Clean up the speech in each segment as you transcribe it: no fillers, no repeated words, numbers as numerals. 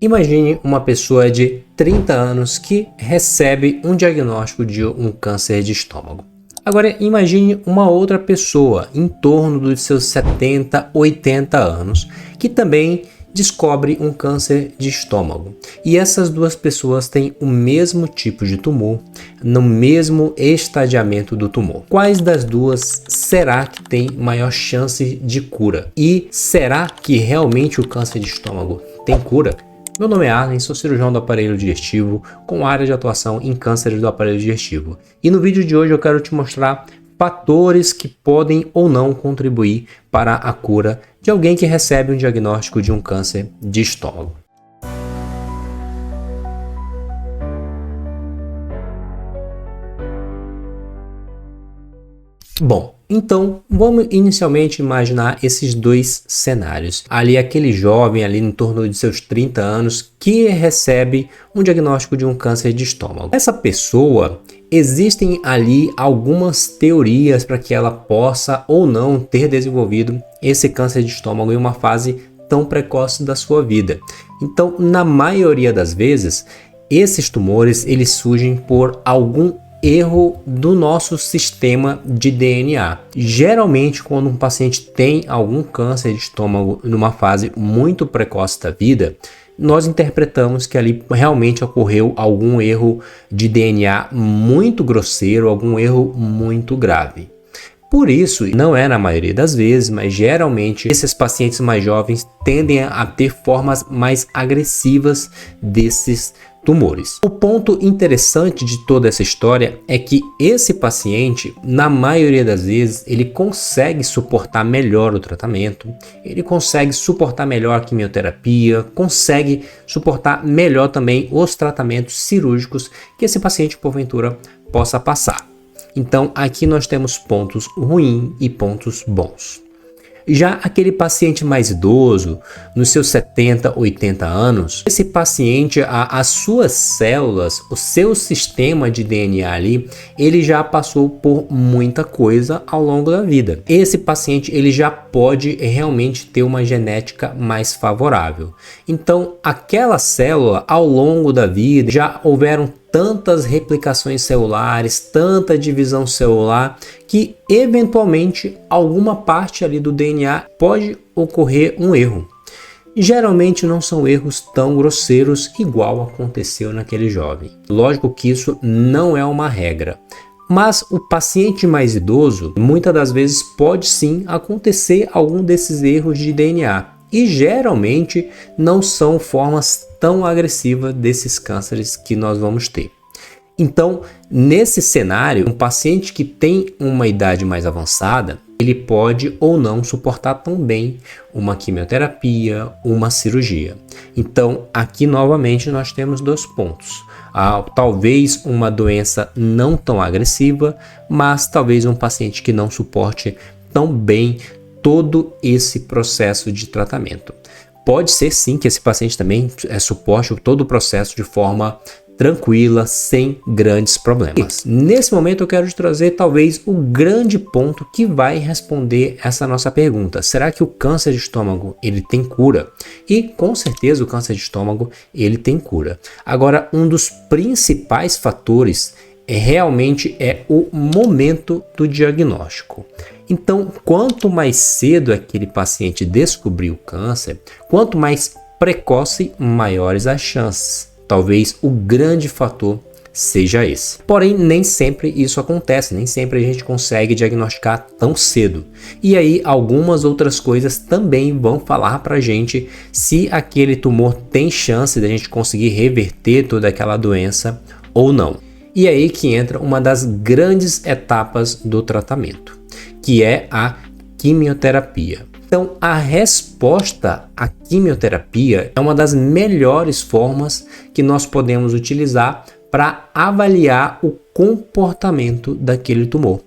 Imagine uma pessoa de 30 anos que recebe um diagnóstico de um câncer de estômago. Agora imagine uma outra pessoa em torno dos seus 70, 80 anos que também descobre um câncer de estômago. E essas duas pessoas têm o mesmo tipo de tumor, no mesmo estadiamento do tumor. Quais das duas será que tem maior chance de cura? E será que realmente o câncer de estômago tem cura? Meu nome é Arlen, sou cirurgião do aparelho digestivo com área de atuação em cânceres do aparelho digestivo. E no vídeo de hoje eu quero te mostrar fatores que podem ou não contribuir para a cura de alguém que recebe um diagnóstico de um câncer de estômago. Bom, então vamos inicialmente imaginar esses dois cenários. Ali aquele jovem ali em torno de seus 30 anos que recebe um diagnóstico de um câncer de estômago. Essa pessoa, existem ali algumas teorias para que ela possa ou não ter desenvolvido esse câncer de estômago em uma fase tão precoce da sua vida. Então, na maioria das vezes, esses tumores eles surgem por algum erro do nosso sistema de DNA. Geralmente, quando um paciente tem algum câncer de estômago numa fase muito precoce da vida, nós interpretamos que ali realmente ocorreu algum erro de DNA muito grosseiro, algum erro muito grave. Por isso, não é na maioria das vezes, mas geralmente esses pacientes mais jovens tendem a ter formas mais agressivas desses tumores. O ponto interessante de toda essa história é que esse paciente, na maioria das vezes, ele consegue suportar melhor o tratamento, ele consegue suportar melhor a quimioterapia, consegue suportar melhor também os tratamentos cirúrgicos que esse paciente, porventura, possa passar. Então, aqui nós temos pontos ruins e pontos bons. Já aquele paciente mais idoso, nos seus 70, 80 anos, esse paciente, as suas células, o seu sistema de DNA ali, ele já passou por muita coisa ao longo da vida. Esse paciente, ele já pode realmente ter uma genética mais favorável. Então, aquela célula, ao longo da vida, já houveram tantas replicações celulares, tanta divisão celular, que eventualmente alguma parte ali do DNA pode ocorrer um erro. Geralmente não são erros tão grosseiros igual aconteceu naquele jovem. Lógico que isso não é uma regra. Mas o paciente mais idoso, muitas das vezes pode sim acontecer algum desses erros de DNA. E geralmente não são formas tão agressivas desses cânceres que nós vamos ter. Então, nesse cenário, um paciente que tem uma idade mais avançada, ele pode ou não suportar tão bem uma quimioterapia, uma cirurgia. Então, aqui novamente nós temos dois pontos. Talvez uma doença não tão agressiva, mas talvez um paciente que não suporte tão bem todo esse processo de tratamento. Pode ser sim que esse paciente também suporte todo o processo de forma tranquila, sem grandes problemas. Nesse momento eu quero te trazer talvez o grande ponto que vai responder essa nossa pergunta. Será que o câncer de estômago ele tem cura? E com certeza o câncer de estômago ele tem cura. Agora, um dos principais fatores realmente é o momento do diagnóstico. Então, quanto mais cedo aquele paciente descobrir o câncer, quanto mais precoce, maiores as chances. Talvez o grande fator seja esse. Porém, nem sempre isso acontece, nem sempre a gente consegue diagnosticar tão cedo. E aí, algumas outras coisas também vão falar pra gente se aquele tumor tem chance de a gente conseguir reverter toda aquela doença ou não. E aí que entra uma das grandes etapas do tratamento, que é a quimioterapia. Então, a resposta à quimioterapia é uma das melhores formas que nós podemos utilizar para avaliar o comportamento daquele tumor.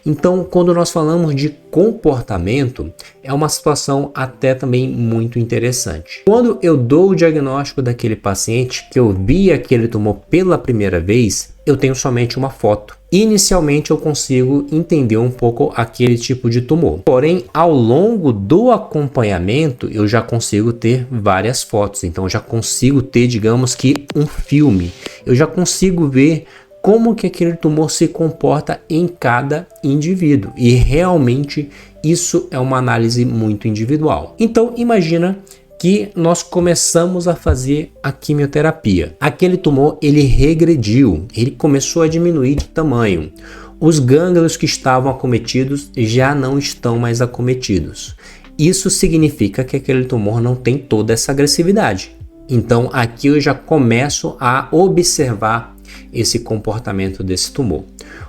Então, quando nós falamos de comportamento, é uma situação até também muito interessante. Quando eu dou o diagnóstico daquele paciente, que eu vi aquele tumor pela primeira vez, eu tenho somente uma foto. Inicialmente eu consigo entender um pouco aquele tipo de tumor. Porém, ao longo do acompanhamento, eu já consigo ter várias fotos. Então, eu já consigo ter, digamos que, um filme. Eu já consigo ver como que aquele tumor se comporta em cada indivíduo. E realmente isso é uma análise muito individual. Então, imagina que nós começamos a fazer a quimioterapia. Aquele tumor, ele regrediu, ele começou a diminuir de tamanho. Os gânglios que estavam acometidos já não estão mais acometidos. Isso significa que aquele tumor não tem toda essa agressividade. Então, aqui eu já começo a observar esse comportamento desse tumor.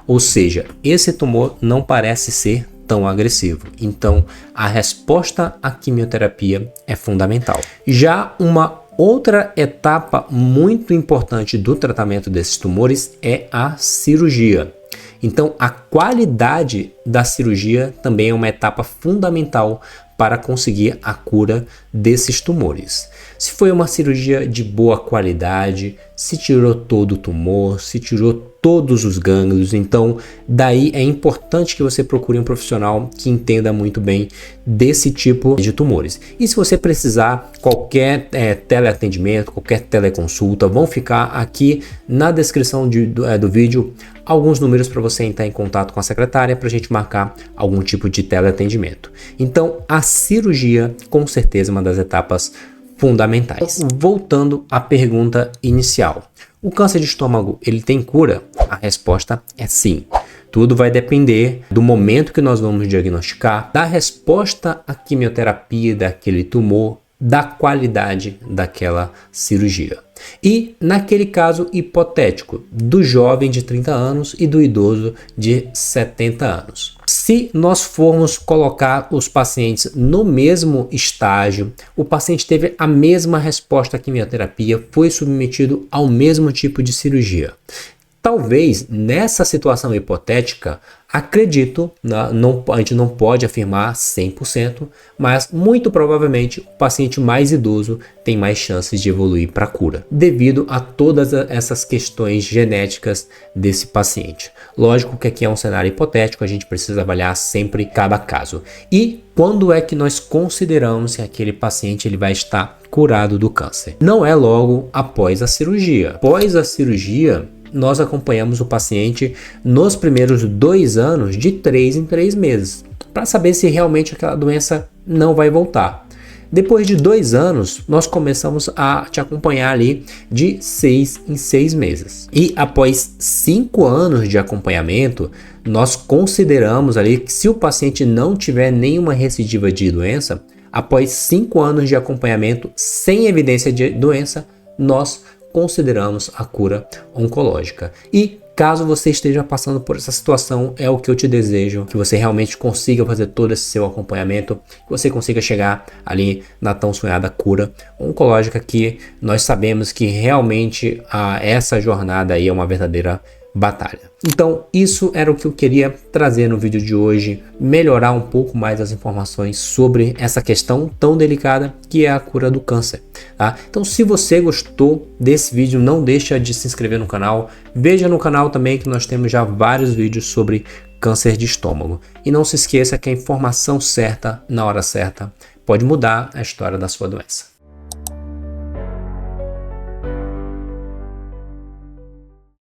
Ou seja, esse tumor não parece ser tão agressivo. Então, a resposta à quimioterapia é fundamental. Já uma outra etapa muito importante do tratamento desses tumores é a cirurgia. Então, a qualidade da cirurgia também é uma etapa fundamental para conseguir a cura desses tumores. Se foi uma cirurgia de boa qualidade, se tirou todo o tumor, se tirou todos os gânglios, então daí é importante que você procure um profissional que entenda muito bem desse tipo de tumores. E se você precisar, qualquer teleatendimento, qualquer teleconsulta, vão ficar aqui na descrição do vídeo alguns números para você entrar em contato com a secretária para a gente marcar algum tipo de teleatendimento. Então, a cirurgia, com certeza, é uma das etapas fundamentais. Voltando à pergunta inicial. O câncer de estômago, ele tem cura? A resposta é sim. Tudo vai depender do momento que nós vamos diagnosticar, da resposta à quimioterapia daquele tumor, da qualidade daquela cirurgia. E naquele caso hipotético do jovem de 30 anos e do idoso de 70 anos. Se nós formos colocar os pacientes no mesmo estágio, o paciente teve a mesma resposta à quimioterapia, foi submetido ao mesmo tipo de cirurgia. Talvez nessa situação hipotética, acredito, a gente não pode afirmar 100%, mas muito provavelmente o paciente mais idoso tem mais chances de evoluir para a cura, devido a todas essas questões genéticas desse paciente. Lógico que aqui é um cenário hipotético, a gente precisa avaliar sempre cada caso. E quando é que nós consideramos que aquele paciente ele vai estar curado do câncer? Não é logo após a cirurgia. Após a cirurgia, nós acompanhamos o paciente nos primeiros 2 anos de 3 em 3 meses, para saber se realmente aquela doença não vai voltar. Depois de 2 anos, nós começamos a te acompanhar ali de 6 em 6 meses. E após 5 anos de acompanhamento, nós consideramos ali que se o paciente não tiver nenhuma recidiva de doença, após 5 anos de acompanhamento sem evidência de doença, nós consideramos a cura oncológica. E caso você esteja passando por essa situação, é o que eu te desejo, que você realmente consiga fazer todo esse seu acompanhamento, que você consiga chegar ali na tão sonhada cura oncológica, que nós sabemos que realmente essa jornada aí é uma verdadeira batalha. Então, isso era o que eu queria trazer no vídeo de hoje, melhorar um pouco mais as informações sobre essa questão tão delicada que é a cura do câncer, tá? Então, se você gostou desse vídeo, não deixa de se inscrever no canal, veja no canal também que nós temos já vários vídeos sobre câncer de estômago. E não se esqueça que a informação certa, na hora certa, pode mudar a história da sua doença.